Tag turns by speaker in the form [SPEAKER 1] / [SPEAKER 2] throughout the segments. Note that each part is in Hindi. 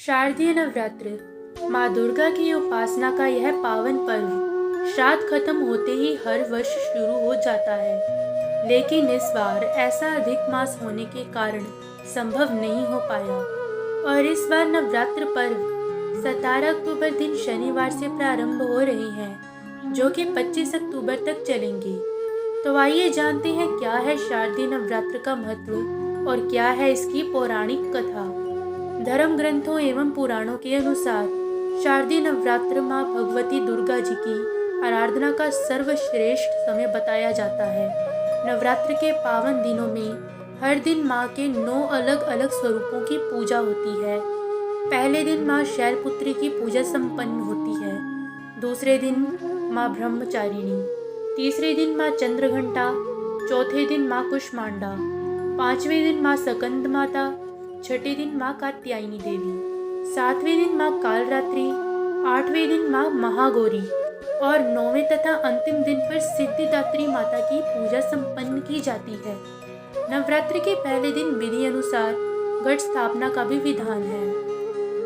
[SPEAKER 1] शारदीय नवरात्र माँ दुर्गा की उपासना का यह पावन पर्व श्राद्ध खत्म होते ही हर वर्ष शुरू हो जाता है, लेकिन इस बार ऐसा अधिक मास होने के कारण संभव नहीं हो पाया और इस बार नवरात्र पर्व 17 अक्टूबर दिन शनिवार से प्रारंभ हो रही हैं, जो कि 25 अक्टूबर तक चलेंगी। तो आइए जानते हैं क्या है शारदीय नवरात्र का महत्व और क्या है इसकी पौराणिक कथा। धर्म ग्रंथों एवं पुराणों के अनुसार शारदीय नवरात्र माँ भगवती दुर्गा जी की आराधना का सर्वश्रेष्ठ समय बताया जाता है। नवरात्र के पावन दिनों में हर दिन माँ के 9 अलग अलग स्वरूपों की पूजा होती है। पहले दिन माँ शैलपुत्री की पूजा संपन्न होती है, दूसरे दिन माँ ब्रह्मचारिणी, तीसरे दिन माँ चंद्रघंटा, चौथे दिन माँ कुष्मांडा, पांचवें दिन माँ सकंद माता, छठे दिन माँ कात्यायनी देवी, सातवें दिन माँ कालरात्रि, आठवें दिन माँ महागौरी और 9वें तथा अंतिम दिन पर सिद्धिदात्री माता की पूजा संपन्न की जाती है। नवरात्रि के पहले दिन विधि अनुसार घट स्थापना का भी विधान है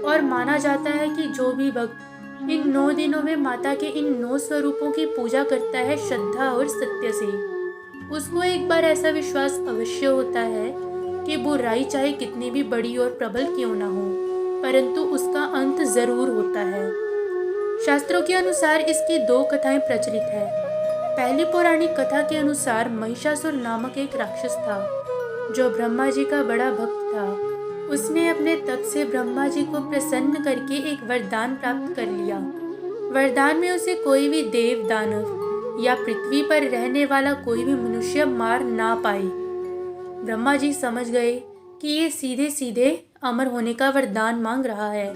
[SPEAKER 1] और माना जाता है कि जो भी भक्त इन 9 दिनों में माता के इन 9 स्वरूपों की पूजा करता है श्रद्धा और सत्य से, उसको एक बार ऐसा विश्वास अवश्य होता है कि बुराई चाहे कितनी भी बड़ी और प्रबल क्यों ना हो, परंतु उसका अंत जरूर होता है। शास्त्रों के अनुसार इसकी 2 कथाएं प्रचलित है। पहली पौराणिक कथा के अनुसार महिषासुर नामक एक राक्षस था जो ब्रह्मा जी का बड़ा भक्त था। उसने अपने तप से ब्रह्मा जी को प्रसन्न करके एक वरदान प्राप्त कर लिया। वरदान में उसे कोई भी देव, दानव या पृथ्वी पर रहने वाला कोई भी मनुष्य मार ना पाए। ब्रह्मा जी समझ गए कि ये सीधे सीधे अमर होने का वरदान मांग रहा है,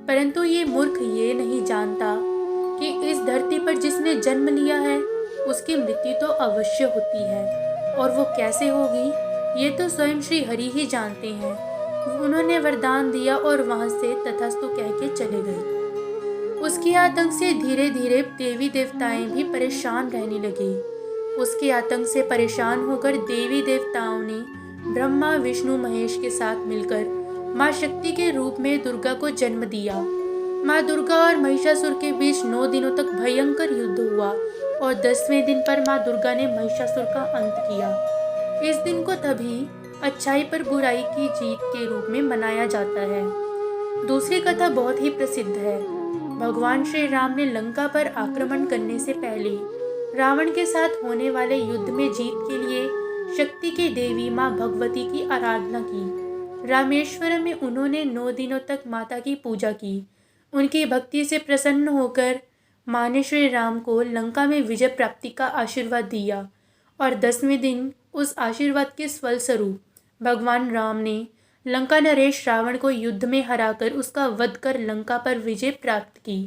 [SPEAKER 1] परंतु ये मूर्ख ये नहीं जानता कि इस धरती पर जिसने जन्म लिया है उसकी मृत्यु तो अवश्य होती है, और वो कैसे होगी ये तो स्वयं श्री हरि ही जानते हैं। उन्होंने वरदान दिया और वहां से तथास्तु कह के चले गए। उसके आतंक से धीरे धीरे देवी देवताएं भी परेशान रहने लगे। उसके आतंक से परेशान होकर देवी देवताओं ने ब्रह्मा, विष्णु, महेश के साथ मिलकर माँ शक्ति के रूप में दुर्गा को जन्म दिया। माँ दुर्गा और महिषासुर के बीच 9 दिनों तक भयंकर युद्ध हुआ और 10वें दिन पर माँ दुर्गा ने महिषासुर का अंत किया। इस दिन को तभी अच्छाई पर बुराई की जीत के रूप में मनाया जाता है। दूसरी कथा बहुत ही प्रसिद्ध है। भगवान श्री राम ने लंका पर आक्रमण करने से पहले रावण के साथ होने वाले युद्ध में जीत के लिए शक्ति की देवी माँ भगवती की आराधना की। रामेश्वरम में उन्होंने 9 दिनों तक माता की पूजा की। उनकी भक्ति से प्रसन्न होकर माँ ने श्री राम को लंका में विजय प्राप्ति का आशीर्वाद दिया और 10वें दिन उस आशीर्वाद के फलस्वरूप भगवान राम ने लंका नरेश रावण को युद्ध में हराकर उसका वध कर लंका पर विजय प्राप्त की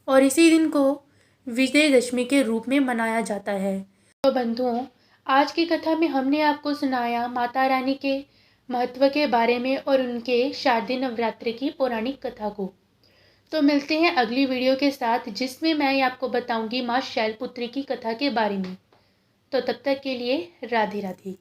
[SPEAKER 1] और इसी दिन को विजयदशमी के रूप में मनाया जाता है। तो बंधुओं, आज की कथा में हमने आपको सुनाया माता रानी के महत्व के बारे में और उनके शारदीय नवरात्रि की पौराणिक कथा को। तो मिलते हैं अगली वीडियो के साथ, जिसमें मैं आपको बताऊंगी माँ शैलपुत्री की कथा के बारे में। तो तब तक के लिए राधे राधे।